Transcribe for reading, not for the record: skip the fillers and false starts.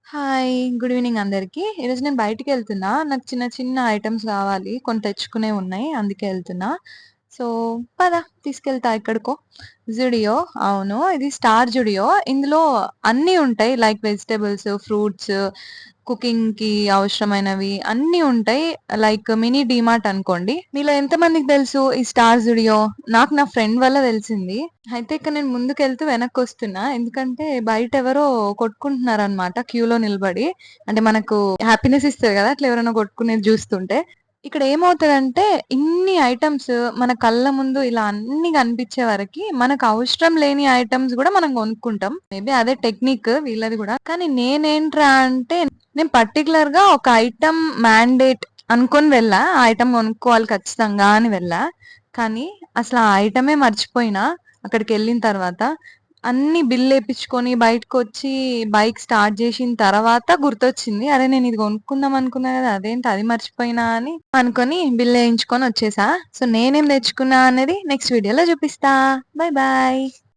Hi. Good evening అందరికి. ఈరోజు నేను బయటికెళ్తున్నా. నాకు చిన్న చిన్న ఐటెమ్స్ గావాలి. కొన్ని తెచ్చుకునేవున్నాయి. అందుకే ఎళ్తున్నా. సో, పద తీసుకెళ్తా ఎక్కడికో. జుడియో అవును. ఇది స్టార్ జుడియో. ఇందులో అన్నీ ఉంటాయి. లైక్ వెజిటబుల్స్, ఫ్రూట్స్, కుకింగ్‌కి అవసరమైనవి అన్నీ ఉంటాయి. లైక్ మినీ డీమార్ట్ అనుకోండి. మీలో ఎంతమందికి తెలుసు ఈ స్టార్ జుడియో? నాకు నా ఫ్రెండ్ వల్ల తెలిసింది. అయితే ఇక నేను ముందుకెళ్తూ వెనక్కొస్తున్నా. ఎందుకంటే బయటెవరో కొట్టుకుంటున్నారనమాట క్యూలో నిలబడి. అంటే మనకు హ్యాపీనెస్ ఇస్తది గదా! అట్లా ఎవరైనా కొట్టుకునేది జూస్తుంటే. ఇక్కడ ఏమవుతదంటే ఇన్ని ఐటెమ్స్ మన కళ్ళ ముందు ఇలా అన్నీ కనిపించే వరకి మనకు అవసరం లేని ఐటెమ్స్ గూడా మనం కొనుక్కుంటాం. మేబీ అదే టెక్నిక్ వీళ్ళది గూడా. కానీ నేనేంట్రా అంటే నేను పర్టిక్యులర్‌గా ఒక ఐటెమ్ మ్యాండేట్ అనుకోని వెళ్ళా. ఆ ఐటెమ్ కొనుక్కోవాలి ఖచ్చితంగా అని వెళ్ళా. కానీ అసలు ఆ ఐటమే మర్చిపోయినా అక్కడికెళ్ళిన తర్వాత. అన్నీ బిల్లేపిచ్చుకొని బయటకొచ్చి బైక్ స్టార్ట్ జేసిన తర్వాత గుర్తొచ్చింది. అరే! నేనిది కొనుక్కుందాం అనుకున్నా గదా! అదేంటి అది మర్చిపోయినా అని అనుకోని బిల్లేయించుకొని వచ్చేసా. సో, నేనేం తెచ్చుకున్నా అనేది నెక్స్ట్ వీడియోలో జూపిస్తా. Bye bye.